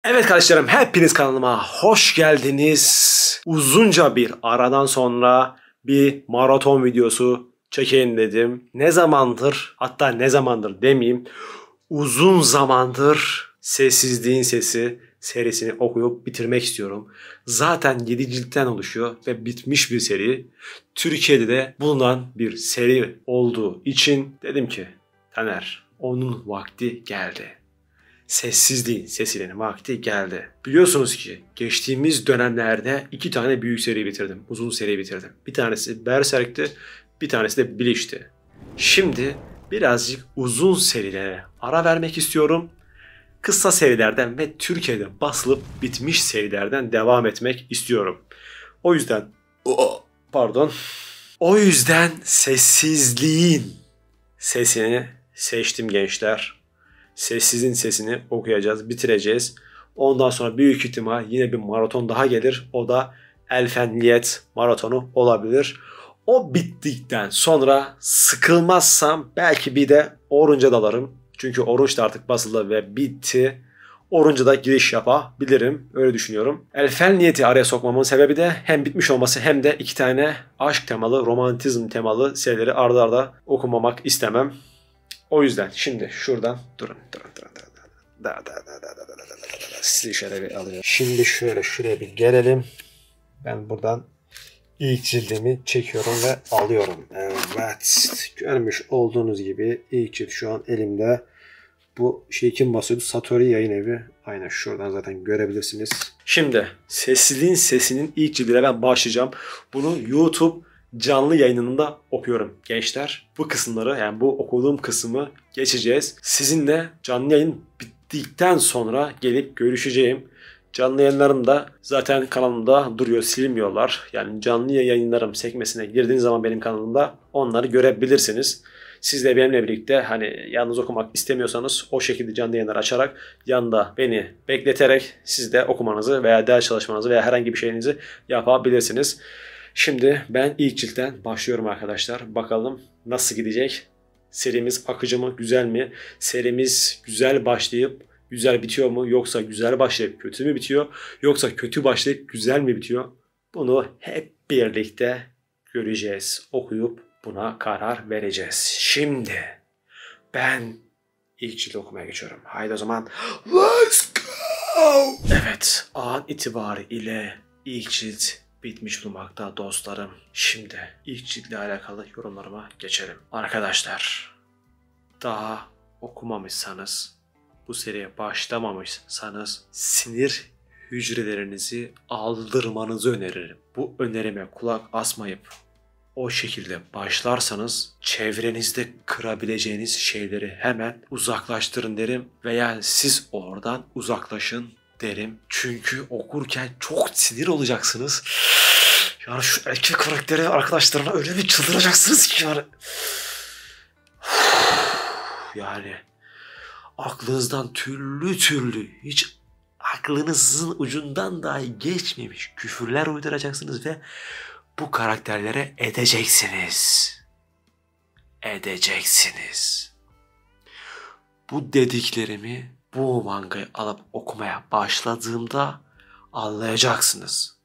Evet kardeşlerim, hepiniz kanalıma hoş geldiniz. Uzunca bir aradan sonra bir maraton videosu çekeyim dedim. Ne zamandır, hatta ne zamandır demeyeyim, uzun zamandır Sessizliğin Sesi serisini okuyup bitirmek istiyorum. Zaten 7 ciltten oluşuyor ve bitmiş bir seri. Türkiye'de de bulunan bir seri olduğu için dedim ki Taner, onun vakti geldi. Sessizliğin Sesi'nin vakti geldi. Biliyorsunuz ki geçtiğimiz dönemlerde 2 tane büyük seri bitirdim. Uzun seri bitirdim. Bir tanesi Berserk'ti, bir tanesi de Bleach'ti. Şimdi birazcık uzun serilere ara vermek istiyorum. Kısa serilerden ve Türkiye'de basılıp bitmiş serilerden devam etmek istiyorum. O yüzden O yüzden Sessizliğin Sesini seçtim gençler. Sessizin Sesini okuyacağız, bitireceğiz. Ondan sonra büyük ihtimal yine bir maraton daha gelir. O da Elfenliyet maratonu olabilir. O bittikten sonra sıkılmazsam belki bir de Orunç'a dalarım. Çünkü Orunç da artık basıldı ve bitti. Orunç'a da giriş yapabilirim. Öyle düşünüyorum. Elfenliyet'i araya sokmamın sebebi de hem bitmiş olması hem de 2 tane aşk temalı, romantizm temalı serileri arda arda okumamak istemem. O yüzden şimdi şuradan durun. Sizi şöyle bir alayım. Şimdi şuraya bir gelelim. Ben buradan ilk cildimi çekiyorum ve alıyorum. Evet. Görmüş olduğunuz gibi ilk cilt şu an elimde. Bu şey kim basıyordu? Satori Yayın Evi. Aynen şuradan zaten görebilirsiniz. Şimdi Sessizliğin Sesi'nin ilk cildine ben başlayacağım. Bunu YouTube canlı yayınında okuyorum gençler. Bu kısımları, yani bu okuduğum kısmı geçeceğiz. Sizinle canlı yayın bittikten sonra gelip görüşeceğim. Canlı yayınlarım da zaten kanalımda duruyor, silmiyorlar. Yani canlı yayınlarım sekmesine girdiğiniz zaman benim kanalımda onları görebilirsiniz. Siz de benimle birlikte hani yalnız okumak istemiyorsanız o şekilde canlı yayınlar açarak yanında beni bekleterek siz de okumanızı veya ders çalışmanızı veya herhangi bir şeyinizi yapabilirsiniz. Şimdi ben ilk ciltten başlıyorum arkadaşlar. Bakalım nasıl gidecek? Serimiz akıcı mı, güzel mi? Serimiz güzel başlayıp güzel bitiyor mu? Yoksa güzel başlayıp kötü mü bitiyor? Yoksa kötü başlayıp güzel mi bitiyor? Bunu hep birlikte göreceğiz. Okuyup buna karar vereceğiz. Şimdi ben ilk cilt okumaya geçiyorum. Haydi o zaman let's go! Evet, an itibariyle ilk cilt bitmiş bulunmakta dostlarım. Şimdi ilk ciltle alakalı yorumlarıma geçelim. Arkadaşlar, daha okumamışsanız, bu seriye başlamamışsanız sinir hücrelerinizi aldırmanızı öneririm. Bu önerime kulak asmayıp o şekilde başlarsanız çevrenizde kırabileceğiniz şeyleri hemen uzaklaştırın derim veya siz oradan uzaklaşın derim. Çünkü okurken çok sinir olacaksınız. Yani şu erkek karakteri arkadaşlarına öyle bir çıldıracaksınız ki yani. Yani aklınızdan türlü hiç aklınızın ucundan dahi geçmemiş küfürler uyduracaksınız ve bu karakterlere edeceksiniz. Edeceksiniz. Bu dediklerimi bu mangayı alıp okumaya başladığımda anlayacaksınız.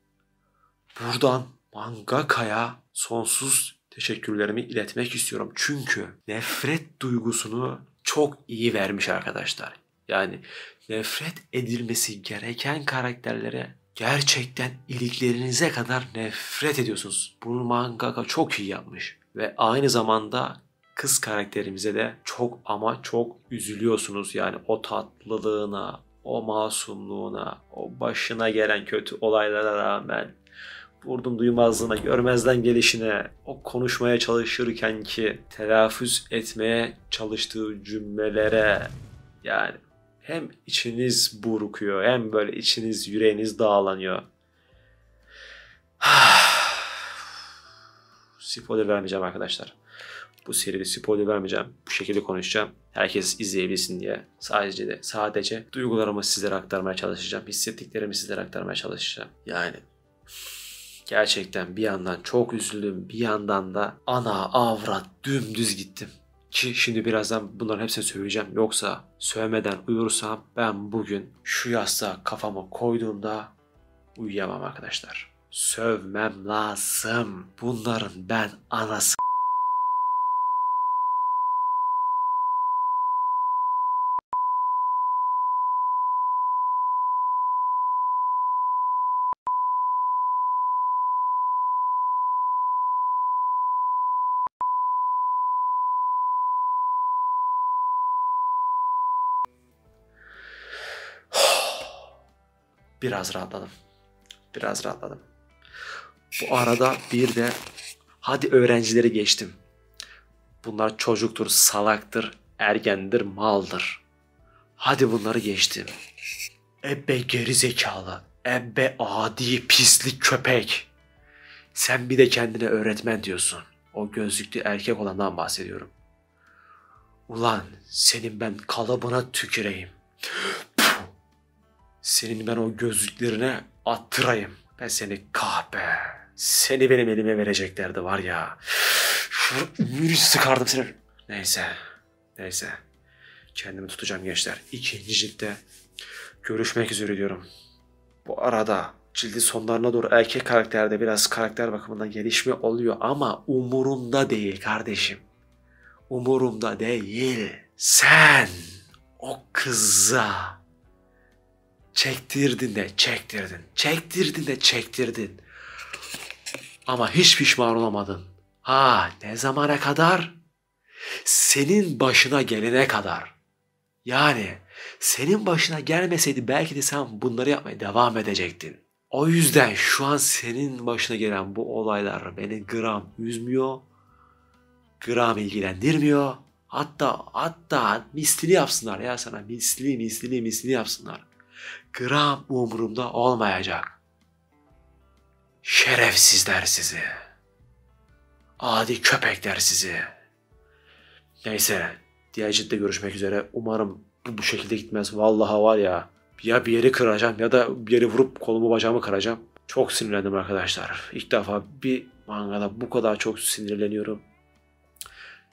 Buradan mangakaya sonsuz teşekkürlerimi iletmek istiyorum. Çünkü nefret duygusunu çok iyi vermiş arkadaşlar. Yani nefret edilmesi gereken karakterlere gerçekten iliklerinize kadar nefret ediyorsunuz. Bunu mangaka çok iyi yapmış. Ve aynı zamanda kız karakterimize de çok ama çok üzülüyorsunuz. Yani o tatlılığına, o masumluğuna, o başına gelen kötü olaylara rağmen vurdum duymazlığına, görmezden gelişine, o konuşmaya çalışırken ki telaffuz etmeye çalıştığı cümlelere, yani hem içiniz burkuyor hem böyle içiniz, yüreğiniz dağlanıyor. Spoiler vermeyeceğim arkadaşlar. Bu seride spoiler vermeyeceğim. Bu şekilde konuşacağım. Herkes izleyebilsin diye. Sadece duygularımı sizlere aktarmaya çalışacağım. Hissettiklerimi sizlere aktarmaya çalışacağım. Yani gerçekten bir yandan çok üzüldüm. Bir yandan da ana avrat dümdüz gittim. Ki şimdi birazdan bunların hepsini söyleyeceğim. Yoksa sövmeden uyursam ben bugün şu yastığa kafamı koyduğumda uyuyamam arkadaşlar. Sövmem lazım. Bunların ben anası. Biraz rahatladım. Biraz rahatladım. Bu arada bir de hadi öğrencileri geçtim. Bunlar çocuktur, salaktır, ergendir, maldır. Hadi bunları geçtim. Ebbe geri zekalı, ebbe adi pislik köpek. Sen bir de kendine öğretmen diyorsun. O gözlüklü erkek olandan bahsediyorum. Ulan senin ben kalıbına tüküreyim. Senin ben o gözlüklerine attırayım. Ben seni kahpe. Seni benim elime vereceklerdi var ya. Şunu sıkardım seni. Neyse. Neyse. Kendimi tutacağım gençler. 2. ciltte görüşmek üzere diyorum. Bu arada cildin sonlarına doğru erkek karakterde biraz karakter bakımından gelişme oluyor ama umurumda değil kardeşim. Umurumda değil. Sen o kıza çektirdin de çektirdin. Çektirdin de çektirdin. Ama hiç pişman olamadın. Ha, ne zamana kadar? Senin başına gelene kadar. Yani senin başına gelmeseydi belki de sen bunları yapmaya devam edecektin. O yüzden şu an senin başına gelen bu olaylar beni gram üzmüyor. Gram ilgilendirmiyor. Hatta mislini yapsınlar ya sana. Mislini yapsınlar. Gram umurumda olmayacak. Şerefsizler sizi. Adi köpekler sizi. Neyse. Diğer ciltte görüşmek üzere. Umarım bu şekilde gitmez. Vallahi var ya. Ya bir yeri kıracağım ya da bir yeri vurup kolumu bacağımı kıracağım. Çok sinirlendim arkadaşlar. İlk defa bir mangada bu kadar çok sinirleniyorum.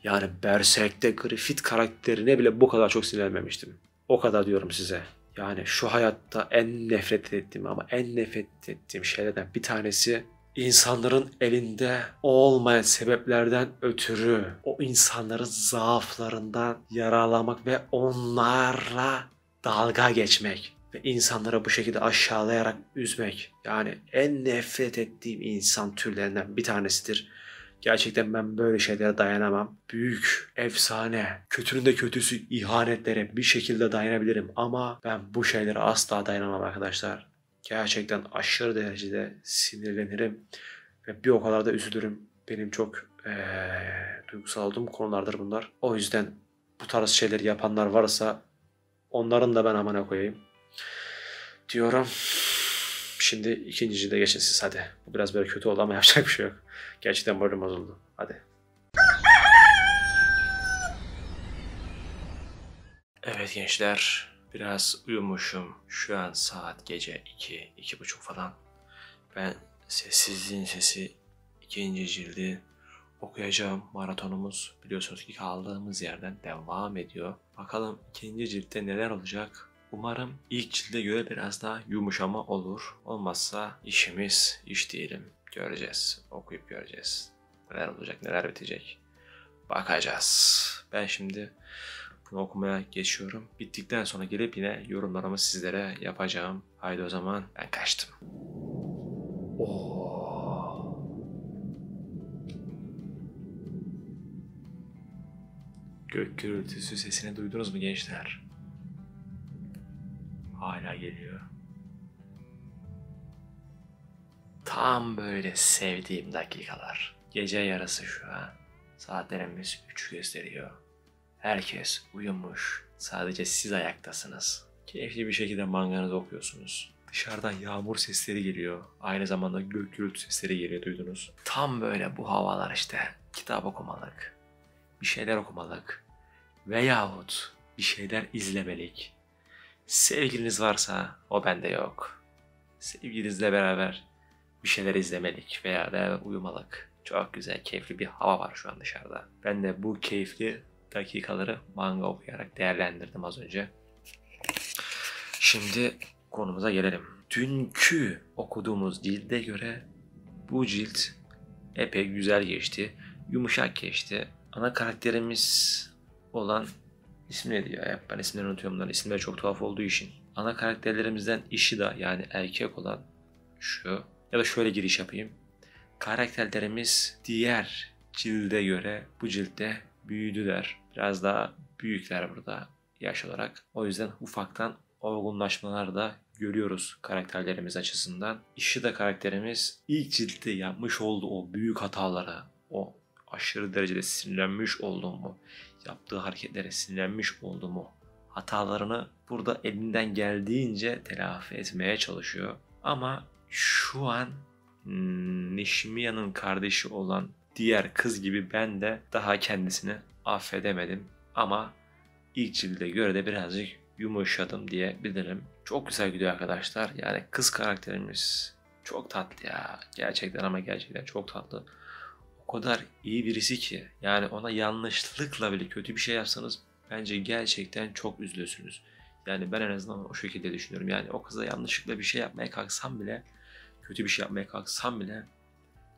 Yani Berserk'te Griffith karakterine bile bu kadar çok sinirlenmemiştim. O kadar diyorum size. Yani şu hayatta en nefret ettiğim şeylerden bir tanesi insanların elinde olmayan sebeplerden ötürü o insanların zaaflarından yararlanmak ve onlarla dalga geçmek ve insanları bu şekilde aşağılayarak üzmek. Yani en nefret ettiğim insan türlerinden bir tanesidir. Gerçekten ben böyle şeylere dayanamam. Büyük, efsane, kötünün de kötüsü ihanetlere bir şekilde dayanabilirim ama ben bu şeylere asla dayanamam arkadaşlar. Gerçekten aşırı derecede sinirlenirim ve bir o kadar da üzülürüm. Benim çok duygusal olduğum konulardır bunlar. O yüzden bu tarz şeyleri yapanlar varsa onların da ben amına koyayım diyorum. Şimdi 2. cilde geçin siz hadi. Bu biraz böyle kötü oldu ama yapacak bir şey yok. Gerçekten moralim bozuldu. Hadi. Evet gençler. Biraz uyumuşum. Şu an saat gece 2, 2:30 falan. Ben Sessizliğin Sesi 2. cildi okuyacağım. Maratonumuz biliyorsunuz ki kaldığımız yerden devam ediyor. Bakalım 2. ciltte neler olacak? Umarım ilk cilde göre biraz daha yumuşama olur. Olmazsa işimiz iş diyelim. Göreceğiz. Okuyup göreceğiz. Neler olacak, neler bitecek. Bakacağız. Ben şimdi bunu okumaya geçiyorum. Bittikten sonra gelip yine yorumlarımı sizlere yapacağım. Haydi o zaman ben kaçtım. Gök gürültüsü sesini duydunuz mu gençler? Hala geliyor. Tam böyle sevdiğim dakikalar. Gece yarısı şu an. Saatlerimiz 3 gösteriyor. Herkes uyumuş. Sadece siz ayaktasınız. Keyifli bir şekilde manganızı okuyorsunuz. Dışarıdan yağmur sesleri geliyor. Aynı zamanda gök gürültü sesleri geliyor, duydunuz. Tam böyle bu havalar işte. Kitap okumalık. Bir şeyler okumalık. Veyahut bir şeyler izlemelik. Sevgiliniz varsa o bende yok. Sevgilinizle beraber bir şeyler izlemelik veya beraber uyumalık. Çok güzel, keyifli bir hava var şu an dışarıda. Ben de bu keyifli dakikaları manga okuyarak değerlendirdim az önce. Şimdi konumuza gelelim. Dünkü okuduğumuz cilde göre bu cilt epey güzel geçti. Yumuşak geçti. Ana karakterimiz olan ismi neydi ya? Ben isimleri unutuyorum bunların. İsimleri çok tuhaf olduğu için. Ana karakterlerimizden Ishida yani erkek olan şu. Ya da şöyle giriş yapayım. Karakterlerimiz diğer cilde göre bu ciltte büyüdüler. Biraz daha büyükler burada yaş olarak. O yüzden ufaktan olgunlaşmalar da görüyoruz karakterlerimiz açısından. Ishida karakterimiz ilk ciltte yapmış olduğu o büyük hatalara, o aşırı derecede sinirlenmiş olduğumu, yaptığı hareketlere sinirlenmiş olduğumu, hatalarını burada elinden geldiğince telafi etmeye çalışıyor. Ama şu an Nishimiya'nın kardeşi olan diğer kız gibi ben de daha kendisini affedemedim. Ama ilk cilde göre de birazcık yumuşadım diyebilirim. Çok güzel gidiyor arkadaşlar. Yani kız karakterimiz çok tatlı ya. Gerçekten ama gerçekten çok tatlı. O kadar iyi birisi ki. Yani ona yanlışlıkla bile kötü bir şey yapsanız bence gerçekten çok üzülürsünüz. Yani ben en azından o şekilde düşünüyorum. Yani o kıza yanlışlıkla bir şey yapmaya kalksam bile, kötü bir şey yapmaya kalksam bile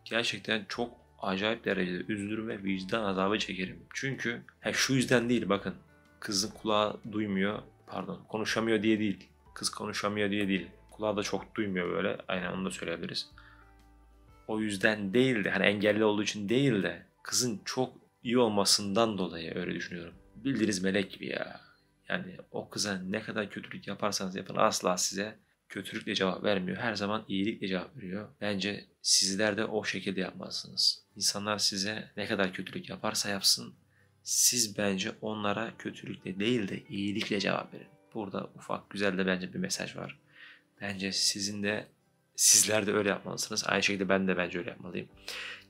gerçekten çok acayip derecede üzülürüm ve vicdan azabı çekerim. Çünkü şu yüzden değil bakın. Kızın kulağı duymuyor, pardon konuşamıyor diye değil. Kız konuşamıyor diye değil. Kulağı da çok duymuyor böyle. Aynen onu da söyleyebiliriz. O yüzden değil de hani engelli olduğu için değil de kızın çok iyi olmasından dolayı öyle düşünüyorum. Bildiğiniz melek gibi ya. Yani o kıza ne kadar kötülük yaparsanız yapın asla size kötülükle cevap vermiyor. Her zaman iyilikle cevap veriyor. Bence sizler de o şekilde yapmalısınız. İnsanlar size ne kadar kötülük yaparsa yapsın siz bence onlara kötülükle değil de iyilikle cevap verin. Burada ufak güzel de bence bir mesaj var. Bence sizler de öyle yapmalısınız. Aynı şekilde ben de bence öyle yapmalıyım.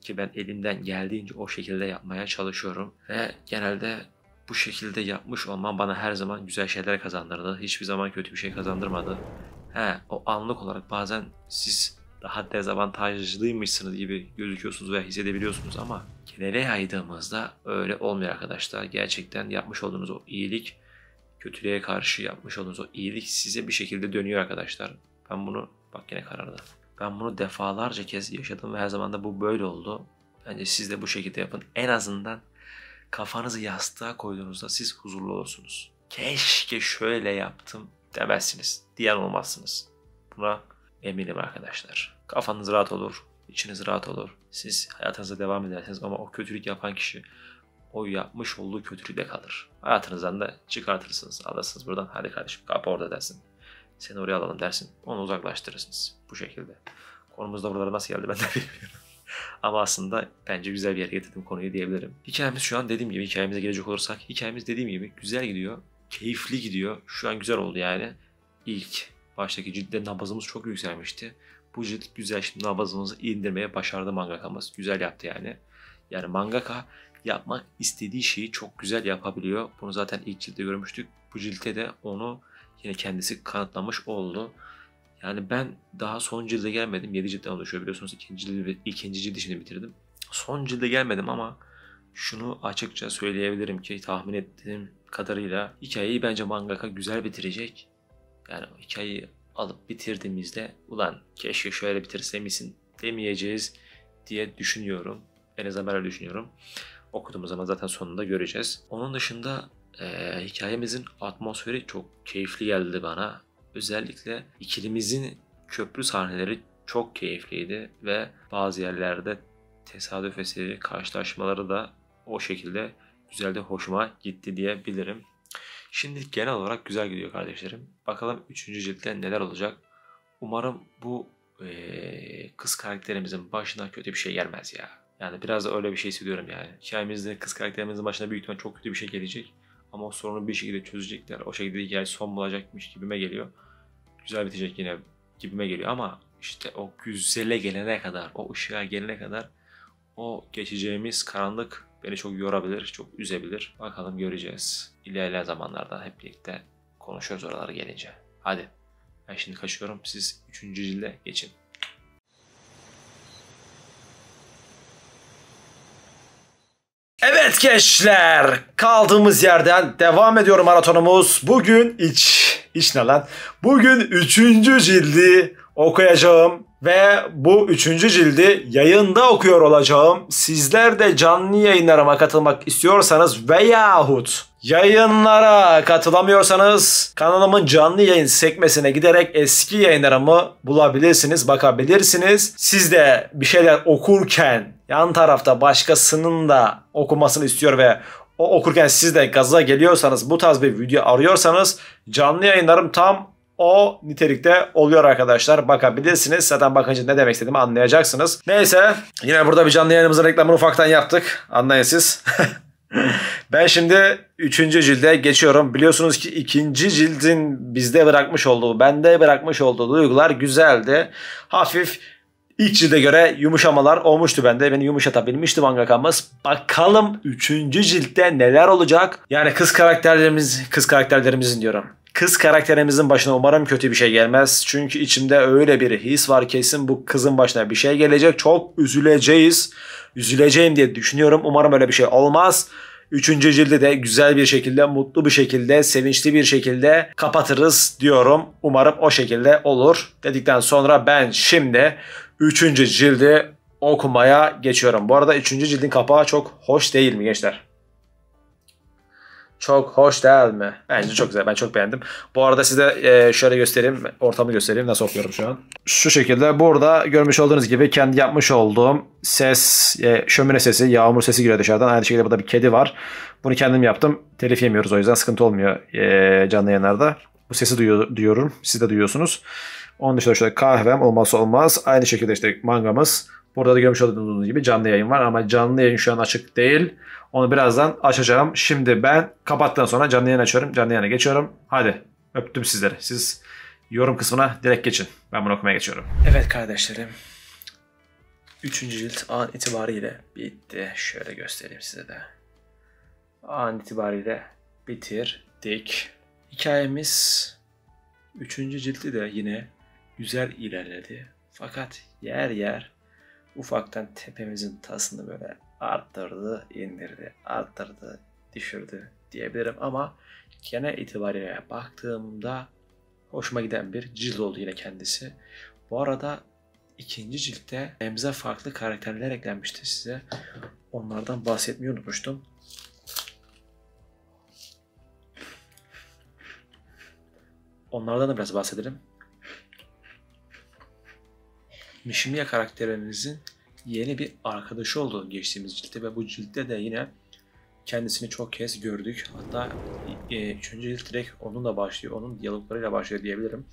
Ki ben elimden geldiğince o şekilde yapmaya çalışıyorum. Ve genelde bu şekilde yapmış olmam bana her zaman güzel şeyler kazandırdı. Hiçbir zaman kötü bir şey kazandırmadı. O anlık olarak bazen siz daha dezavantajlıymışsınız gibi gözüküyorsunuz veya hissedebiliyorsunuz ama genele yaydığımızda öyle olmuyor arkadaşlar. Gerçekten yapmış olduğunuz o iyilik, kötülüğe karşı yapmış olduğunuz o iyilik size bir şekilde dönüyor arkadaşlar. Ben bunu, bak yine karardı. Ben bunu defalarca kez yaşadım ve her zaman da bu böyle oldu. Bence siz de bu şekilde yapın. En azından kafanızı yastığa koyduğunuzda siz huzurlu olursunuz. Keşke şöyle yaptım demezsiniz. Diyen olmazsınız. Buna eminim arkadaşlar. Kafanız rahat olur. İçiniz rahat olur. Siz hayatınıza devam edersiniz ama o kötülük yapan kişi o yapmış olduğu kötülükle kalır. Hayatınızdan da çıkartırsınız. Alırsınız buradan. Hadi kardeşim kapı orada dersin. Seni oraya alalım dersin. Onu uzaklaştırırsınız. Bu şekilde. Konumuz da buralara nasıl geldi ben de bilmiyorum. Ama aslında bence güzel bir yere getirdim konuyu diyebilirim. Hikayemiz şu an dediğim gibi hikayemize gelecek olursak hikayemiz dediğim gibi güzel gidiyor. Keyifli gidiyor. Şu an güzel oldu yani. İlk baştaki ciltte nabzımız çok yükselmişti. Bu cilt güzel şimdi nabzımızı indirmeye başardı mangakamız. Güzel yaptı yani. Yani mangaka yapmak istediği şeyi çok güzel yapabiliyor. Bunu zaten ilk ciltte görmüştük. Bu ciltte de onu yine kendisi kanıtlamış oldu. Yani ben daha son cilde gelmedim. 7 ciltten oluşuyor biliyorsunuz. İkinci cildi şimdi bitirdim. Son cilde gelmedim ama şunu açıkça söyleyebilirim ki tahmin ettiğim kadarıyla hikayeyi bence mangaka güzel bitirecek. Yani o hikayeyi alıp bitirdiğimizde ulan keşke şöyle bitirseymişsin demeyeceğiz diye düşünüyorum. En azından ben öyle düşünüyorum. Okuduğumuz zaman zaten sonunda göreceğiz. Onun dışında hikayemizin atmosferi çok keyifli geldi bana. Özellikle ikilimizin köprü sahneleri çok keyifliydi ve bazı yerlerde tesadüf eseri karşılaşmaları da o şekilde güzel de hoşuma gitti diyebilirim. Şimdi genel olarak güzel gidiyor kardeşlerim. Bakalım 3. ciltte neler olacak. Umarım bu kız karakterimizin başına kötü bir şey gelmez ya. Yani biraz da öyle bir şey hissediyorum yani. Hikayemizde kız karakterimizin başına büyük ihtimal çok kötü bir şey gelecek. Ama o sorunu bir şekilde çözecekler. O şekilde hikaye son bulacakmış gibime geliyor. Güzel bitecek yine gibime geliyor ama işte o güzele gelene kadar, o ışığa gelene kadar o geçeceğimiz karanlık beni çok yorabilir, çok üzebilir. Bakalım göreceğiz. İlerleyen zamanlarda hep birlikte konuşuyoruz oralara gelince. Hadi ben şimdi kaçıyorum. Siz 3. cilde geçin. Evet gençler, kaldığımız yerden devam ediyor maratonumuz. Bugün iç ne lan? Bugün 3. cildi okuyacağım ve bu 3. cildi yayında okuyor olacağım. Sizler de canlı yayınlarıma katılmak istiyorsanız veyahut yayınlara katılamıyorsanız kanalımın canlı yayın sekmesine giderek eski yayınlarımı bulabilirsiniz, bakabilirsiniz. Siz de bir şeyler okurken yan tarafta başkasının da okumasını istiyor ve o okurken siz de gaza geliyorsanız, bu tarz bir video arıyorsanız canlı yayınlarım tam o nitelikte oluyor arkadaşlar. Bakabilirsiniz. Zaten bakınca ne demek istediğimi anlayacaksınız. Neyse, yine burada bir canlı yayınımızın reklamını ufaktan yaptık. Anlayın siz. Ben şimdi 3. cilde geçiyorum. Biliyorsunuz ki 2. cildin bizde bırakmış olduğu, bende bırakmış olduğu duygular güzeldi. Hafif ilk cilde göre yumuşamalar olmuştu bende. Beni yumuşatabilmişti mangakamız. Bakalım 3. ciltte neler olacak? Yani kız karakterlerimizin diyorum. Kız karakterimizin başına umarım kötü bir şey gelmez. Çünkü içimde öyle bir his var, kesin bu kızın başına bir şey gelecek. Çok üzüleceğiz. Üzüleceğim diye düşünüyorum. Umarım öyle bir şey olmaz. 3. cildi de güzel bir şekilde, mutlu bir şekilde, sevinçli bir şekilde kapatırız diyorum. Umarım o şekilde olur. Dedikten sonra ben şimdi 3. cildi okumaya geçiyorum. Bu arada 3. cildin kapağı çok hoş değil mi gençler? Çok hoş değil mi? Bence çok güzel. Ben çok beğendim. Bu arada size şöyle göstereyim. Ortamı göstereyim. Nasıl okuyorum şu an? Şu şekilde burada görmüş olduğunuz gibi kendi yapmış olduğum ses, şömine sesi, yağmur sesi geliyor dışarıdan. Aynı şekilde burada bir kedi var. Bunu kendim yaptım. Telif yemiyoruz, o yüzden sıkıntı olmuyor canlı yayınlarda. Bu sesi duyuyorum. Siz de duyuyorsunuz. Onun dışında şöyle kahvem olmazsa olmaz. Aynı şekilde işte mangamız. Burada da görmüş olduğunuz gibi canlı yayın var ama canlı yayın şu an açık değil. Onu birazdan açacağım. Şimdi ben kapattıktan sonra canlı yayın açıyorum. Canlı yayına geçiyorum. Hadi öptüm sizleri. Siz yorum kısmına direkt geçin. Ben bunu okumaya geçiyorum. Evet kardeşlerim. 3. cilt an itibariyle bitti. Şöyle göstereyim size de. An itibariyle bitirdik. Hikayemiz 3. ciltti de yine güzel ilerledi. Fakat yer yer ufaktan tepemizin tasını böyle arttırdı, indirdi, arttırdı, düşürdü diyebilirim ama genel itibariyle baktığımda hoşuma giden bir cilt oldu yine kendisi. Bu arada 2. ciltte emza farklı karakterler eklenmişti size. Onlardan bahsetmeyi unutmuştum. Onlardan da biraz bahsedelim. Nishimiya karakterimizin yeni bir arkadaşı oldu geçtiğimiz ciltte ve bu ciltte de yine kendisini çok kez gördük. Hatta 3. cilt direkt onunla başlıyor, onun diyaloglarıyla başlıyor diyebilirim.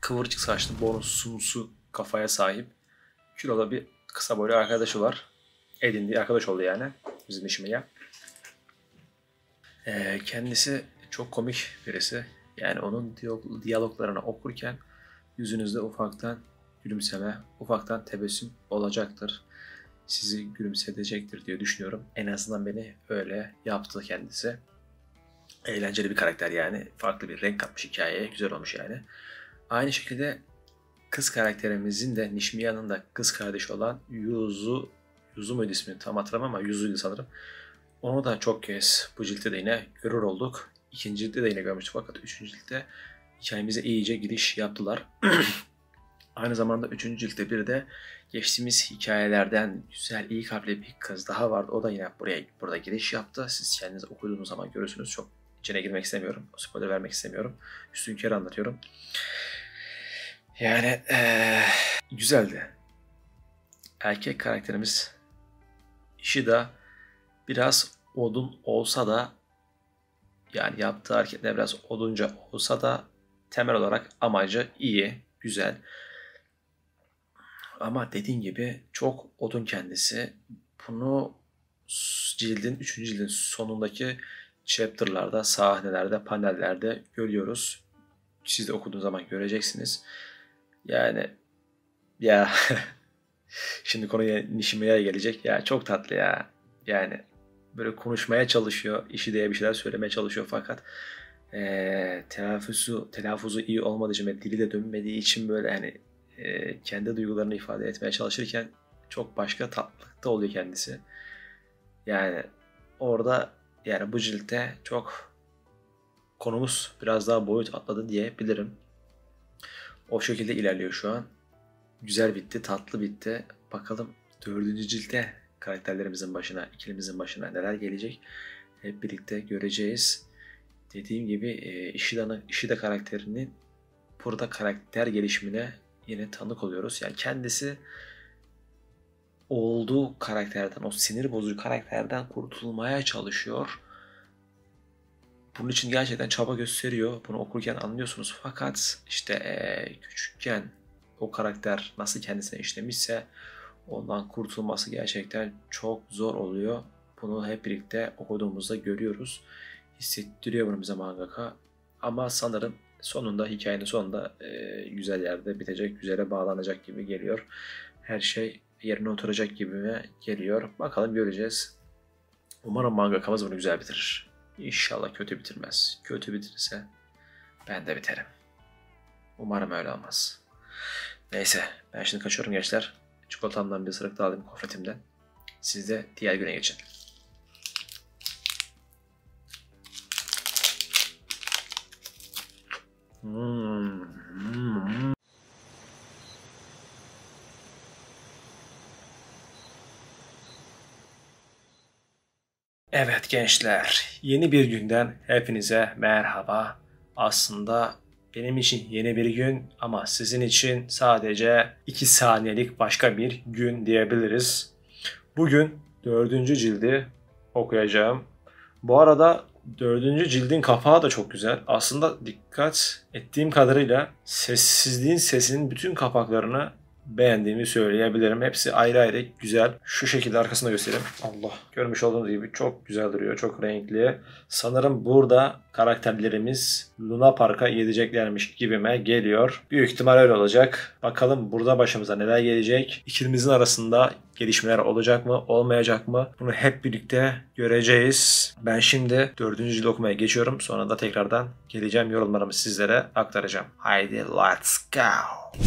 Kıvırcık saçlı, bonusumsu kafaya sahip kilolu bir kısa boylu arkadaşı var. Edindiği arkadaş oldu yani bizim Nishimiya. Kendisi çok komik birisi. Yani onun diyaloglarını okurken yüzünüzde ufaktan gülümseme, ufaktan tebessüm olacaktır. Sizi gülümsetecektir diye düşünüyorum. En azından beni öyle yaptı kendisi. Eğlenceli bir karakter yani. Farklı bir renk katmış hikayeye. Güzel olmuş yani. Aynı şekilde kız karakterimizin de Nishimiya'nın da kız kardeşi olan Yuzu muydu ismi? Tam hatırlamam ama Yuzu'ydu sanırım. Onu da çok kez bu ciltte de yine görür olduk. 2. ciltte de yine görmüştük fakat 3. ciltte hikayemize iyice giriş yaptılar. Aynı zamanda 3. ciltte bir de geçtiğimiz hikayelerden güzel, iyi kalpli bir kız daha vardı. O da yine burada giriş yaptı. Siz kendiniz okuduğunuz zaman görürsünüz. Çok içine girmek istemiyorum. Spoiler vermek istemiyorum. Üstünkörü anlatıyorum. Yani güzeldi. Erkek karakterimiz Ishida biraz odun olsa da, yani yaptığı hareketler biraz odunca olsa da temel olarak amacı iyi, güzel. Ama dediğim gibi çok odun kendisi. Bunu 3. cildin sonundaki chapter'larda, sahnelerde, panellerde görüyoruz. Siz de okuduğunuz zaman göreceksiniz. Yani ya şimdi konuya Nishimiya'ya gelecek. Ya çok tatlı ya. Yani böyle konuşmaya çalışıyor. Ishide'ye bir şeyler söylemeye çalışıyor fakat telaffuzu iyi olmadığı için ve dili de dönmediği için böyle hani kendi duygularını ifade etmeye çalışırken çok başka tatlılıkta oluyor kendisi. Yani orada yani bu ciltte çok konumuz biraz daha boyut atladı diyebilirim. O şekilde ilerliyor şu an. Güzel bitti, tatlı bitti. Bakalım 4. ciltte karakterlerimizin başına, ikilimizin başına neler gelecek hep birlikte göreceğiz. Dediğim gibi Ishida karakterinin burada karakter gelişimine yine tanık oluyoruz. Yani kendisi olduğu karakterden, o sinir bozucu karakterden kurtulmaya çalışıyor. Bunun için gerçekten çaba gösteriyor. Bunu okurken anlıyorsunuz. Fakat işte küçükken o karakter nasıl kendisine işlemişse ondan kurtulması gerçekten çok zor oluyor. Bunu hep birlikte okuduğumuzda görüyoruz. Hissettiriyor bunu bize mangaka. Ama sanırım hikayenin sonunda güzel yerde bitecek, güzele bağlanacak gibi geliyor. Her şey yerine oturacak gibi geliyor. Bakalım göreceğiz. Umarım mangakamız bunu güzel bitirir. İnşallah kötü bitirmez. Kötü bitirirse ben de biterim. Umarım öyle olmaz. Neyse ben şimdi kaçıyorum gençler. Çikolatamdan bir ısırık daha alayım kofretimden. Siz de diğer güne geçin. Evet gençler, yeni bir günden hepinize merhaba. Aslında benim için yeni bir gün ama sizin için sadece 2 saniyelik başka bir gün diyebiliriz. Bugün 4. cildi okuyacağım. Bu arada 4. cildin kapağı da çok güzel. Aslında dikkat ettiğim kadarıyla sessizliğin sesinin bütün kapaklarını beğendiğimi söyleyebilirim. Hepsi ayrı ayrı güzel. Şu şekilde arkasında göstereyim. Allah. Görmüş olduğunuz gibi çok güzel duruyor. Çok renkli. Sanırım burada karakterlerimiz Luna Park'a gideceklermiş gibime geliyor. Büyük ihtimal öyle olacak. Bakalım burada başımıza neler gelecek. İkimizin arasında gelişmeler olacak mı, olmayacak mı? Bunu hep birlikte göreceğiz. Ben şimdi 4. cildi okumaya geçiyorum. Sonra da tekrardan geleceğim. Yorumlarımı sizlere aktaracağım. Haydi let's go.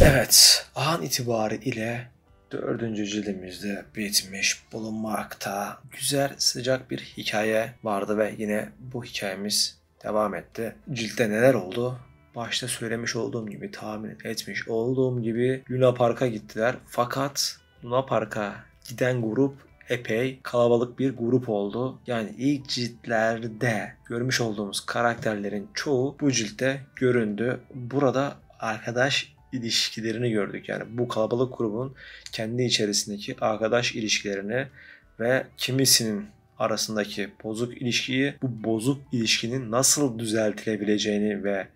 Evet, an itibariyle 4. cildimizde bitmiş bulunmakta. Güzel, sıcak bir hikaye vardı ve yine bu hikayemiz devam etti. Ciltte neler oldu? Başta söylemiş olduğum gibi, tahmin etmiş olduğum gibi Luna Park'a gittiler. Fakat Luna Park'a giden grup epey kalabalık bir grup oldu. Yani ilk ciltlerde görmüş olduğumuz karakterlerin çoğu bu ciltte göründü. Burada arkadaş ilişkilerini gördük. Yani bu kalabalık grubun kendi içerisindeki arkadaş ilişkilerini ve kimisinin arasındaki bozuk ilişkiyi, bu bozuk ilişkinin nasıl düzeltilebileceğini ve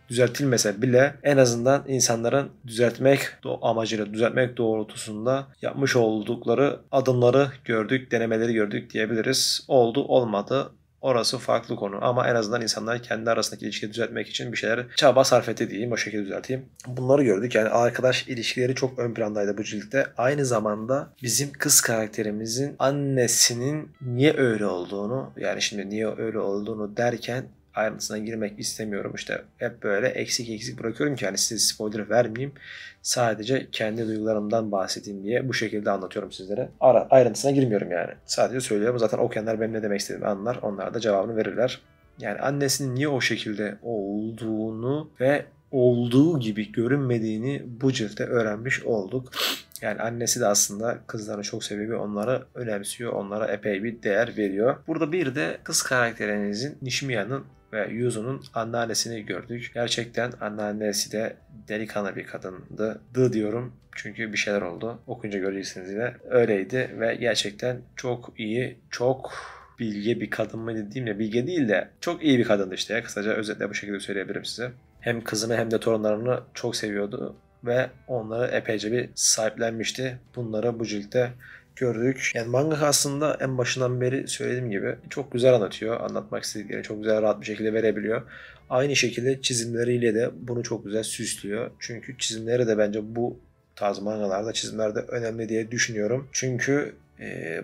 düzeltilmese bile en azından insanların düzeltmek amacıyla, düzeltmek doğrultusunda yapmış oldukları adımları gördük, denemeleri gördük diyebiliriz. Oldu, olmadı. Orası farklı konu ama en azından insanlar kendi arasındaki ilişkiyi düzeltmek için bir şeyler çaba sarf etti diyeyim, o şekilde düzelteyim. Bunları gördük. Yani arkadaş ilişkileri çok ön plandaydı bu ciltte. Aynı zamanda bizim kız karakterimizin annesinin niye öyle olduğunu, yani şimdi niye öyle olduğunu derken ayrıntısına girmek istemiyorum. İşte hep böyle eksik bırakıyorum ki hani size spoiler vermeyeyim. Sadece kendi duygularımdan bahsedeyim diye bu şekilde anlatıyorum sizlere. Ayrıntısına girmiyorum yani. Sadece söylüyorum. Zaten okuyanlar benim ne demek istediğimi anlar. Onlar da cevabını verirler. Yani annesinin niye o şekilde olduğunu ve olduğu gibi görünmediğini bu ciltte öğrenmiş olduk. Yani annesi de aslında kızlarını çok seviyor ve onları önemsiyor. Onlara epey bir değer veriyor. Burada bir de kız karakterinizin Nishimiya'nın ve Yuzu'nun anneannesini gördük. Gerçekten anneannesi de delikanlı bir kadındı. Diyorum çünkü bir şeyler oldu. Okuyunca göreceksiniz yine. Öyleydi ve gerçekten çok iyi, çok bilge bir kadın mı dediğim de bilge değil de çok iyi bir kadındı işte ya. Kısaca özetle bu şekilde söyleyebilirim size. Hem kızını hem de torunlarını çok seviyordu ve onları epeyce bir sahiplenmişti. Bunları bu ciltte gördük. Yani manga aslında en başından beri söylediğim gibi çok güzel anlatıyor. Anlatmak istediklerini çok güzel, rahat bir şekilde verebiliyor. Aynı şekilde çizimleriyle de bunu çok güzel süslüyor. Çünkü çizimleri de bence bu tarz mangalarda, çizimlerde önemli diye düşünüyorum. Çünkü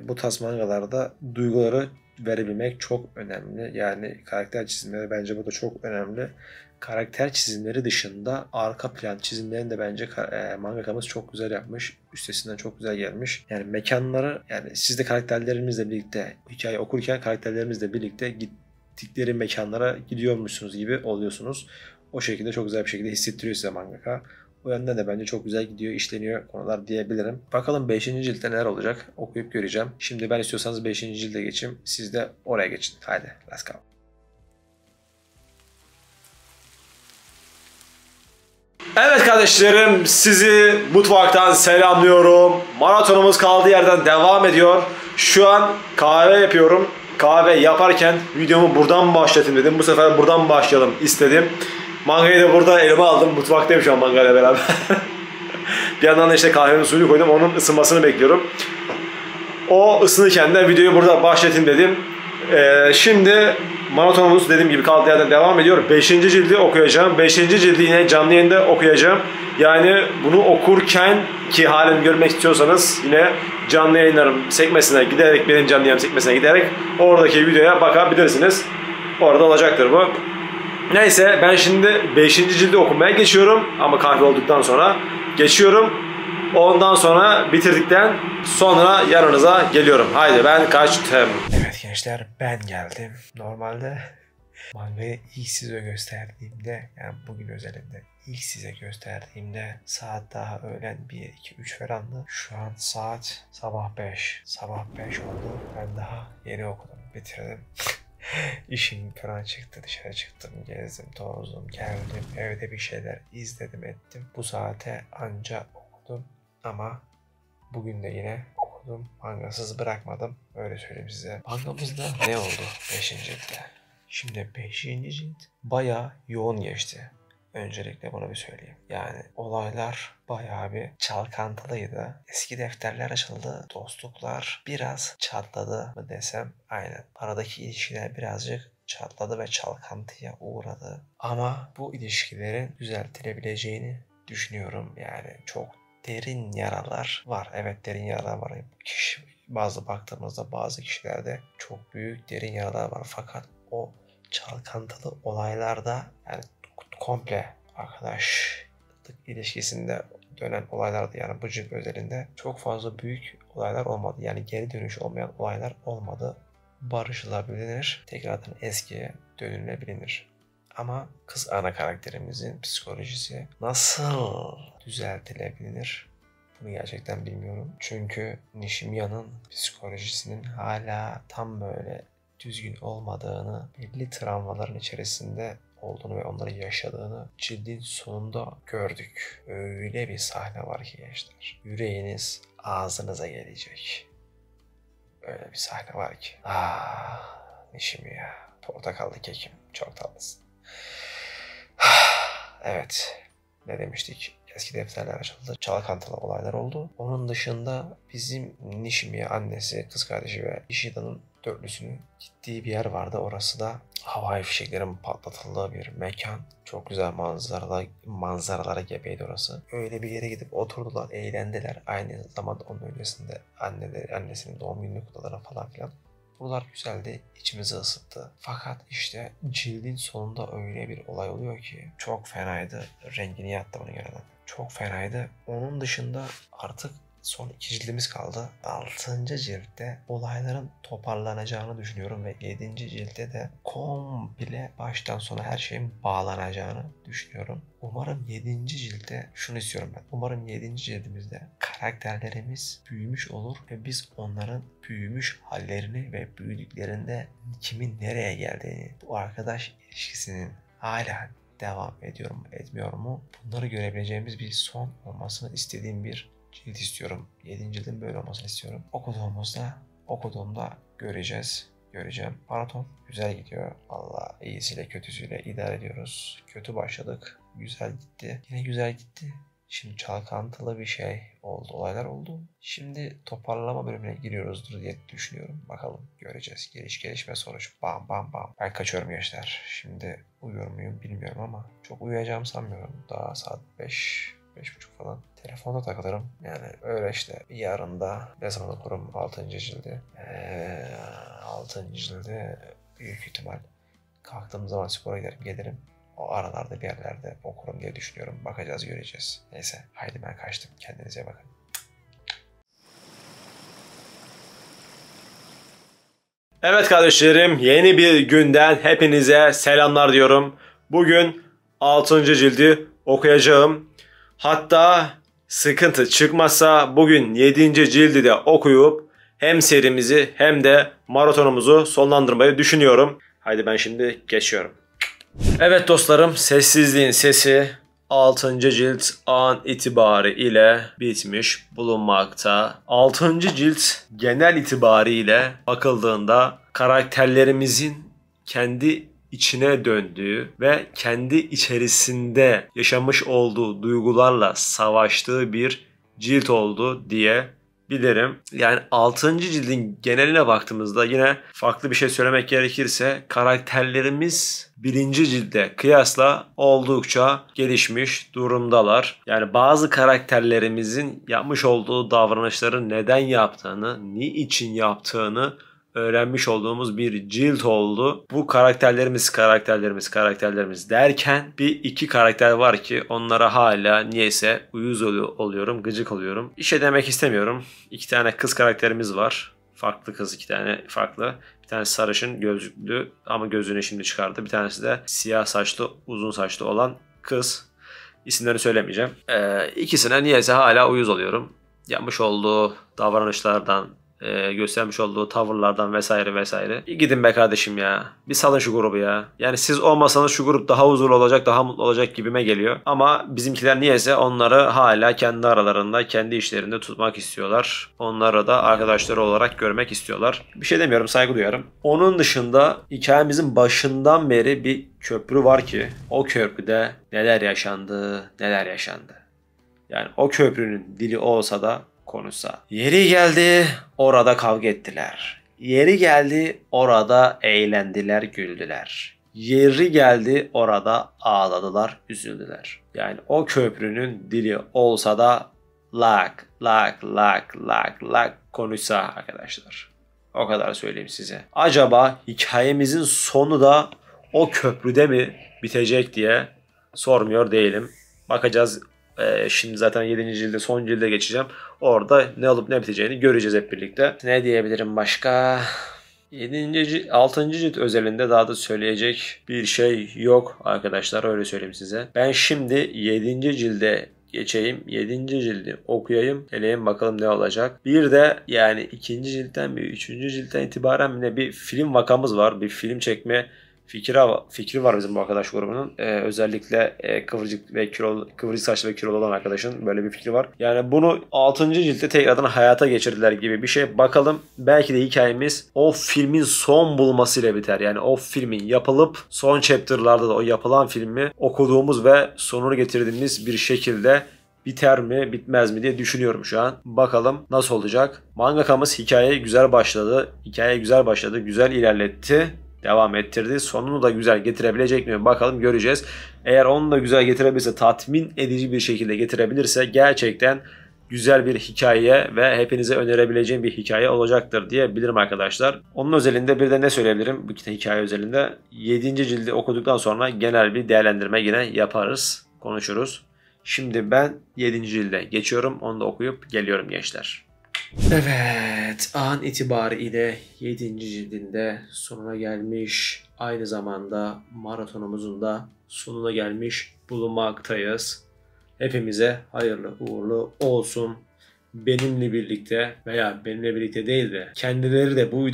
bu tarz mangalarda duyguları verebilmek çok önemli. Yani karakter çizimleri bence burada çok önemli. Karakter çizimleri dışında arka plan çizimlerini de bence mangakamız çok güzel yapmış. Üstesinden çok güzel gelmiş. Yani mekanları, yani siz de karakterlerimizle birlikte hikaye okurken karakterlerimizle birlikte gittikleri mekanlara gidiyormuşsunuz gibi oluyorsunuz. O şekilde çok güzel bir şekilde hissettiriyor size mangaka. O yönden de bence çok güzel gidiyor, işleniyor konular diyebilirim. Bakalım 5. ciltte neler olacak okuyup göreceğim. Şimdi ben istiyorsanız 5. cilde geçeyim. Siz de oraya geçin. Haydi let's go. Evet kardeşlerim, sizi mutfaktan selamlıyorum. Maratonumuz kaldığı yerden devam ediyor. Şu an kahve yapıyorum. Kahve yaparken videomu buradan başlatayım dedim. Bu sefer buradan başlayalım istedim. Mangayı da burada elime aldım. Mutfaktayım şu an mangayla beraber. Bir yandan da işte kahvenin suyunu koydum. Onun ısınmasını bekliyorum. O ısınırken de videoyu burada başlatayım dedim. Şimdi maratonumuz dediğim gibi kaldığı yerden devam ediyor. 5. cildi okuyacağım. 5. cildi yine canlı yayında okuyacağım. Yani bunu okurken ki halimi görmek istiyorsanız yine canlı yayınlarım sekmesine giderek, benim canlı yayın sekmesine giderek oradaki videoya bakabilirsiniz. Orada olacaktır bu. Neyse ben şimdi 5. cildi okumaya geçiyorum. Ama kahve olduktan sonra geçiyorum. Ondan sonra bitirdikten sonra yanınıza geliyorum. Haydi ben kaçtım. Evet gençler, ben geldim. Normalde mangayı ilk size gösterdiğimde, yani bugün özelinde ilk size gösterdiğimde saat daha öğlen 1, 2, 3 falandı. Şu an saat sabah 5. Sabah 5 oldu. Ben daha yeni okudum, bitirdim. İşim falan çıktı, dışarı çıktım, gezdim, tozdum, geldim, evde bir şeyler izledim, ettim. Bu saate anca okudum ama bugün de yine okudum, mangasız bırakmadım, öyle söyleyeyim size. Mangamızda ne oldu 5. ciltte? Şimdi 5. cilt bayağı yoğun geçti. Öncelikle bunu bir söyleyeyim. Yani olaylar bayağı bir çalkantılıydı. Eski defterler açıldı. Dostluklar biraz çatladı mı desem aynen. Aradaki ilişkiler birazcık çatladı ve çalkantıya uğradı. Ama bu ilişkilerin düzeltilebileceğini düşünüyorum. Yani çok derin yaralar var. Evet, derin yaralar var. Baktığımızda bazı kişilerde çok büyük derin yaralar var. Fakat o çalkantılı olaylarda, yani komple arkadaşlık ilişkisinde dönen olaylardı, yani bu cilt özelinde çok fazla büyük olaylar olmadı. Yani geri dönüş olmayan olaylar olmadı. Barışılabilir, tekrardan eskiye dönülebilir. Ama kız ana karakterimizin psikolojisi nasıl düzeltilebilir? Bunu gerçekten bilmiyorum. Çünkü Nishimiya'nın psikolojisinin hala tam böyle düzgün olmadığını, belli travmaların içerisinde olduğunu ve onları yaşadığını cildin sonunda gördük. Öyle bir sahne var ki gençler, yüreğiniz ağzınıza gelecek. Öyle bir sahne var ki. Nishimiya, portakallı kekim, çok tatlısın. Evet, ne demiştik? Eski defterler açıldı. Çalkantılı olaylar oldu. Onun dışında bizim Nishimiya annesi, kız kardeşi ve Ishida'nın dörtlüsünün gittiği bir yer vardı. Orası da havai fişeklerin patlatıldığı bir mekan. Çok güzel manzaralara gebeydi orası. Öyle bir yere gidip oturdular, eğlendiler. Aynı zamanda onun öncesinde annesinin doğum gününü kutladılar falan filan. Buralar güzeldi, içimizi ısıttı. Fakat işte cildin sonunda öyle bir olay oluyor ki çok fenaydı. Rengini yattı bunu göreden. Çok fenaydı. Onun dışında artık son 2 cildimiz kaldı. 6. ciltte olayların toparlanacağını düşünüyorum ve 7. ciltte de komple baştan sona her şeyin bağlanacağını düşünüyorum. Umarım 7. ciltte şunu istiyorum ben. Umarım 7. cildimizde karakterlerimiz büyümüş olur ve biz onların büyümüş hallerini ve büyüdüklerinde kimin nereye geldiğini, bu arkadaş ilişkisinin hala devam ediyor mu etmiyor mu, bunları görebileceğimiz bir son olmasını istediğim bir cilt istiyorum. 7. cildin böyle olmasını istiyorum. Okuduğumda göreceğim. Maraton güzel gidiyor. Valla iyisiyle kötüsüyle idare ediyoruz. Kötü başladık. Güzel gitti. Yine güzel gitti. Şimdi çalkantılı bir şey oldu. Olaylar oldu. Şimdi toparlama bölümüne giriyoruzdur diye düşünüyorum. Bakalım göreceğiz. Gelişme sonuç. Bam bam bam. Ben kaçıyorum gençler. Şimdi uyuyor muyum bilmiyorum ama çok uyuyacağımı sanmıyorum. Daha saat 5 5.30 falan. Telefonda takılırım. Yani öyle işte. Yarın da ne zaman okurum 6. cildi. 6. cildi büyük ihtimal kalktığım zaman spora giderim gelirim. O aralarda bir yerlerde okurum diye düşünüyorum. Bakacağız, göreceğiz. Neyse haydi ben kaçtım. Kendinize bakın. Evet kardeşlerim, yeni bir günden hepinize selamlar diyorum. Bugün 6. cildi okuyacağım. Hatta sıkıntı çıkmazsa bugün 7. cildi de okuyup hem serimizi hem de maratonumuzu sonlandırmayı düşünüyorum. Haydi ben şimdi geçiyorum. Evet dostlarım, sessizliğin sesi 6. cilt an itibariyle bitmiş bulunmakta. 6. cilt genel itibariyle bakıldığında karakterlerimizin kendi içine döndüğü ve kendi içerisinde yaşamış olduğu duygularla savaştığı bir cilt oldu diyebilirim. Yani 6. cildin geneline baktığımızda yine farklı bir şey söylemek gerekirse karakterlerimiz 1. cilde kıyasla oldukça gelişmiş durumdalar. Yani bazı karakterlerimizin yapmış olduğu davranışları neden yaptığını, niçin yaptığını öğrenmiş olduğumuz bir cilt oldu. Bu karakterlerimiz derken bir iki karakter var ki onlara hala niyeyse uyuz oluyorum, gıcık oluyorum. Bir şey demek istemiyorum. 2 tane kız karakterimiz var. Farklı kız, 2 tane farklı. Bir tanesi sarışın gözlüklü ama gözünü şimdi çıkardı. Bir tanesi de siyah saçlı, uzun saçlı olan kız. İsimlerini söylemeyeceğim. İkisine niyeyse hala uyuz oluyorum. Yapmış olduğu davranışlardan, göstermiş olduğu tavırlardan vesaire vesaire. Gidin be kardeşim ya. Bir salın şu grubu ya. Yani siz olmasanız şu grup daha huzurlu olacak, daha mutlu olacak gibime geliyor. Ama bizimkiler niyeyse onları hala kendi aralarında, kendi işlerinde tutmak istiyorlar. Onları da arkadaşları olarak görmek istiyorlar. Bir şey demiyorum, saygı duyarım. Onun dışında hikayemizin başından beri bir köprü var ki o köprüde neler yaşandı, neler yaşandı. Yani o köprünün dili olsa da konuşsa. Yeri geldi orada kavga ettiler. Yeri geldi orada eğlendiler, güldüler. Yeri geldi orada ağladılar, üzüldüler. Yani o köprünün dili olsa da lak konuşsa arkadaşlar. O kadar söyleyeyim size. Acaba hikayemizin sonu da o köprüde mi bitecek diye sormuyor değilim. Bakacağız. Şimdi zaten 7. cilde, son cilde geçeceğim. Orada ne olup ne biteceğini göreceğiz hep birlikte. Ne diyebilirim başka? 6. cilt özelinde daha da söyleyecek bir şey yok arkadaşlar, öyle söyleyeyim size. Ben şimdi 7. cilde geçeyim. 7. cildi okuyayım. Eleyim bakalım ne olacak. Bir de yani 2. ciltten bir 3. ciltten itibaren yine bir film vakamız var. Bir film çekme fikri var bizim bu arkadaş grubunun. Özellikle kıvırcık saçlı ve kilolu olan arkadaşın böyle bir fikri var. Yani bunu 6. ciltte tekrardan hayata geçirdiler gibi bir şey. Bakalım, belki de hikayemiz o filmin son bulmasıyla biter. Yani o filmin yapılıp son chapter'larda da o yapılan filmi okuduğumuz ve sonunu getirdiğimiz bir şekilde biter mi bitmez mi diye düşünüyorum şu an. Bakalım nasıl olacak. Mangakamız hikayeye güzel başladı. Güzel ilerletti. Devam ettirdi. Sonunu da güzel getirebilecek mi? Bakalım, göreceğiz. Eğer onu da güzel getirebilirse, tatmin edici bir şekilde getirebilirse gerçekten güzel bir hikaye ve hepinize önerebileceğim bir hikaye olacaktır diyebilirim arkadaşlar. Onun özelinde bir de ne söyleyebilirim bu hikaye özelinde? 7. cildi okuduktan sonra genel bir değerlendirme yine yaparız, konuşuruz. Şimdi ben 7. cilde geçiyorum. Onu da okuyup geliyorum gençler. Evet, an itibariyle 7. cildinde sonuna gelmiş, aynı zamanda maratonumuzun da sonuna gelmiş bulunmaktayız. Hepimize hayırlı uğurlu olsun. Benimle birlikte veya benimle birlikte değil de kendileri de bu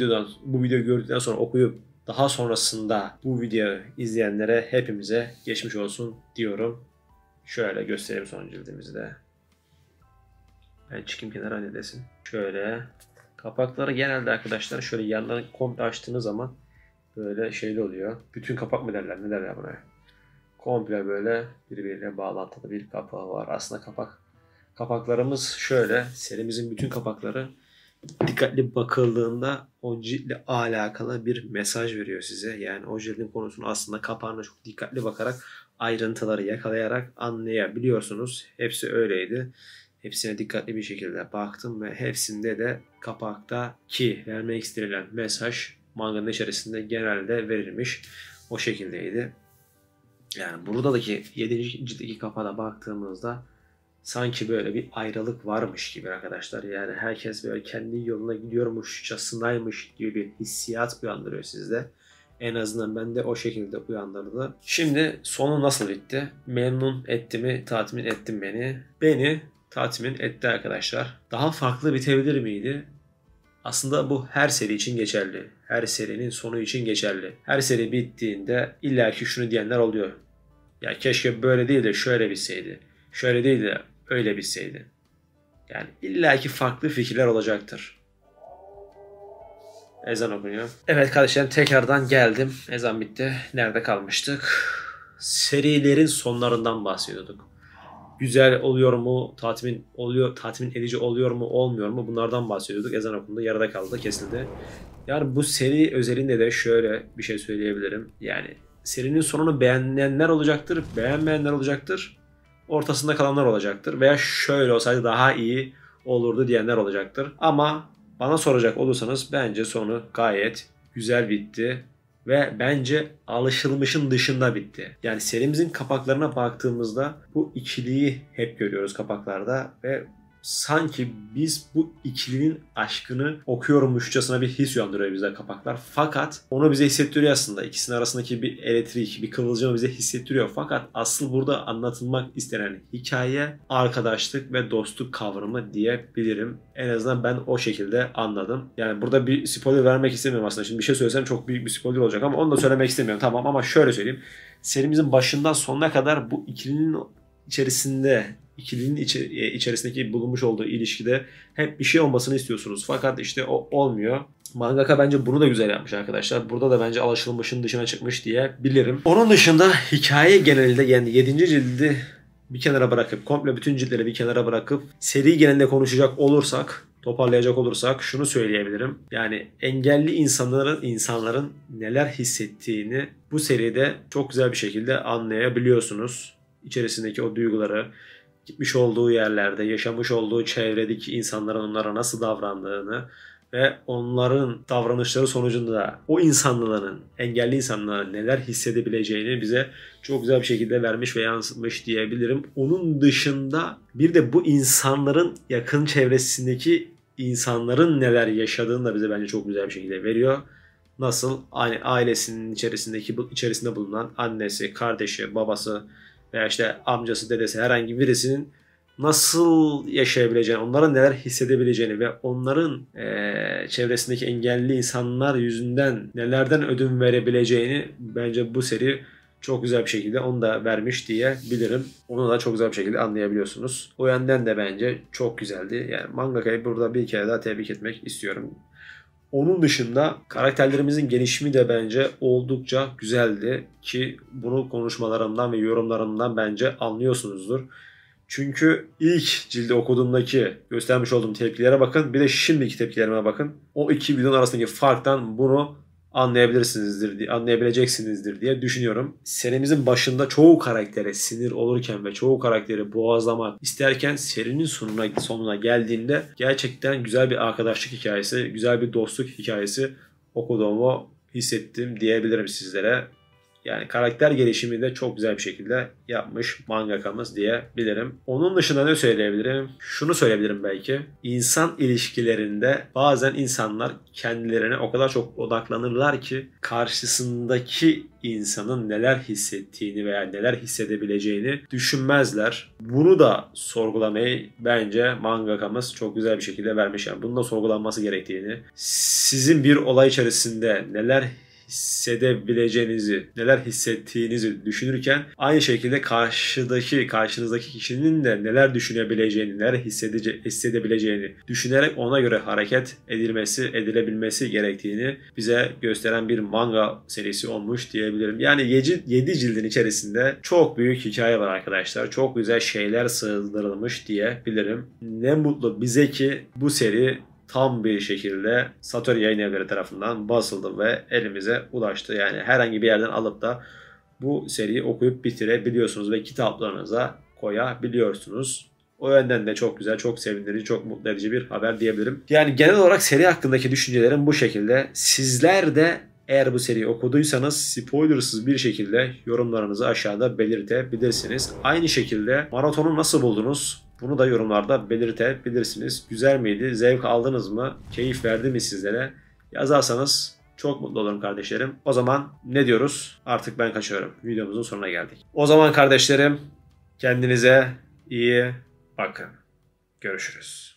videoyu gördükten sonra okuyup daha sonrasında bu videoyu izleyenlere hepimize geçmiş olsun diyorum. Şöyle göstereyim son cildimizi de. Ben çıkayım kenara, ne desin. Şöyle kapakları genelde arkadaşlar şöyle yanlarını komple açtığınız zaman böyle şeyli oluyor. Bütün kapak mı derler, ne derler buna? Komple böyle birbiriyle bağlantılı bir kapağı var. Aslında kapaklarımız şöyle, serimizin bütün kapakları dikkatli bakıldığında o ciltle alakalı bir mesaj veriyor size. Yani o cildin konusunu aslında kapağına çok dikkatli bakarak ayrıntıları yakalayarak anlayabiliyorsunuz. Hepsi öyleydi. Hepsine dikkatli bir şekilde baktım ve hepsinde de kapaktaki vermek istenilen mesaj manganın içerisinde genelde verilmiş. O şekildeydi. Yani buradaki 7. ciltteki kapağa baktığımızda sanki böyle bir ayrılık varmış gibi arkadaşlar. Yani herkes böyle kendi yoluna gidiyormuşçasınaymış gibi bir hissiyat uyandırıyor sizde. En azından ben de o şekilde uyandırdı. Şimdi sonu nasıl bitti? Memnun etti mi? Tatmin ettim beni. Beni tatmin etti arkadaşlar. Daha farklı bitebilir miydi? Aslında bu her seri için geçerli. Her serinin sonu için geçerli. Her seri bittiğinde illaki şunu diyenler oluyor. Ya keşke böyle değil de şöyle bitseydi. Şöyle değil de öyle bitseydi. Yani illaki farklı fikirler olacaktır. Ezan okunuyor. Evet kardeşlerim, tekrardan geldim. Ezan bitti. Nerede kalmıştık? Serilerin sonlarından bahsediyorduk. Güzel oluyor mu? Tatmin edici oluyor mu? Olmuyor mu? Bunlardan bahsediyorduk. Ezan okundu. Yarıda kaldı. Kesildi. Yani bu seri özelinde de şöyle bir şey söyleyebilirim. Yani serinin sonunu beğenenler olacaktır. Beğenmeyenler olacaktır. Ortasında kalanlar olacaktır. Veya şöyle olsaydı daha iyi olurdu diyenler olacaktır. Ama bana soracak olursanız bence sonu gayet güzel bitti. Ve bence alışılmışın dışında bitti. Yani serimizin kapaklarına baktığımızda bu ikiliyi hep görüyoruz kapaklarda ve sanki biz bu ikilinin aşkını okuyormuşçasına bir his uyandırıyor bize kapaklar. Fakat onu bize hissettiriyor aslında. İkisinin arasındaki bir elektrik, bir kıvılcımı bize hissettiriyor. Fakat asıl burada anlatılmak istenen hikaye arkadaşlık ve dostluk kavramı diyebilirim. En azından ben o şekilde anladım. Yani burada bir spoiler vermek istemiyorum aslında. Şimdi bir şey söylesem çok büyük bir spoiler olacak ama onu da söylemek istemiyorum. Tamam, ama şöyle söyleyeyim. Serimizin başından sonuna kadar bu ikilinin içerisindeki bulunmuş olduğu ilişkide hep bir şey olmasını istiyorsunuz. Fakat işte o olmuyor. Mangaka bence bunu da güzel yapmış arkadaşlar. Burada da bence alışılmışın dışına çıkmış diyebilirim. Onun dışında hikaye genelinde, yani 7. cildi bir kenara bırakıp, komple bütün ciltleri bir kenara bırakıp seri genelinde konuşacak olursak, toparlayacak olursak şunu söyleyebilirim. Yani engelli insanların neler hissettiğini bu seride çok güzel bir şekilde anlayabiliyorsunuz. İçerisindeki o duyguları, gitmiş olduğu yerlerde, yaşamış olduğu çevredeki insanların onlara nasıl davrandığını ve onların davranışları sonucunda o insanların, engelli insanların neler hissedebileceğini bize çok güzel bir şekilde vermiş ve yansıtmış diyebilirim. Onun dışında bir de bu insanların yakın çevresindeki insanların neler yaşadığını da bize bence çok güzel bir şekilde veriyor. Nasıl? Ailesinin içerisinde bulunan annesi, kardeşi, babası veya işte amcası, dedesi, herhangi birisinin nasıl yaşayabileceğini, onların neler hissedebileceğini ve onların çevresindeki engelli insanlar yüzünden nelerden ödün verebileceğini bence bu seri çok güzel bir şekilde onu da vermiş diyebilirim. Onu da çok güzel bir şekilde anlayabiliyorsunuz. O yönden de bence çok güzeldi. Yani mangakayı burada bir kere daha tebrik etmek istiyorum. Onun dışında karakterlerimizin gelişimi de bence oldukça güzeldi ki bunu konuşmalarımdan ve yorumlarımdan bence anlıyorsunuzdur. Çünkü ilk cildi okuduğumdaki göstermiş olduğum tepkilere bakın, bir de şimdiki tepkilerime bakın. O iki videonun arasındaki farktan bunu anlayabileceksinizdir diye düşünüyorum. Serimizin başında çoğu karaktere sinir olurken ve çoğu karakteri boğazlamak isterken serinin sonuna geldiğinde gerçekten güzel bir arkadaşlık hikayesi, güzel bir dostluk hikayesi okuduğumu hissettim diyebilirim sizlere. Yani karakter gelişimi de çok güzel bir şekilde yapmış mangakamız diyebilirim. Onun dışında ne söyleyebilirim? Şunu söyleyebilirim belki. İnsan ilişkilerinde bazen insanlar kendilerine o kadar çok odaklanırlar ki karşısındaki insanın neler hissettiğini veya neler hissedebileceğini düşünmezler. Bunu da sorgulamayı bence mangakamız çok güzel bir şekilde vermiş. Yani bunun da sorgulanması gerektiğini, sizin bir olay içerisinde neler hissedebileceğinizi, neler hissettiğinizi düşünürken aynı şekilde karşınızdaki kişinin de neler düşünebileceğini, neler hissedebileceğini düşünerek ona göre hareket edilebilmesi gerektiğini bize gösteren bir manga serisi olmuş diyebilirim. Yani 7 cildin içerisinde çok büyük hikaye var arkadaşlar. Çok güzel şeyler sığdırılmış diyebilirim. Ne mutlu bize ki bu seri tam bir şekilde Satori Yayın Evleri tarafından basıldı ve elimize ulaştı. Yani herhangi bir yerden alıp da bu seriyi okuyup bitirebiliyorsunuz ve kitaplarınıza koyabiliyorsunuz. O yönden de çok güzel, çok sevindirici, çok mutlu edici bir haber diyebilirim. Yani genel olarak seri hakkındaki düşüncelerim bu şekilde. Sizler de eğer bu seriyi okuduysanız spoilersız bir şekilde yorumlarınızı aşağıda belirtebilirsiniz. Aynı şekilde maratonu nasıl buldunuz? Bunu da yorumlarda belirtebilirsiniz. Güzel miydi? Zevk aldınız mı? Keyif verdi mi sizlere? Yazarsanız çok mutlu olurum kardeşlerim. O zaman ne diyoruz? Artık ben kaçıyorum. Videomuzun sonuna geldik. O zaman kardeşlerim kendinize iyi bakın. Görüşürüz.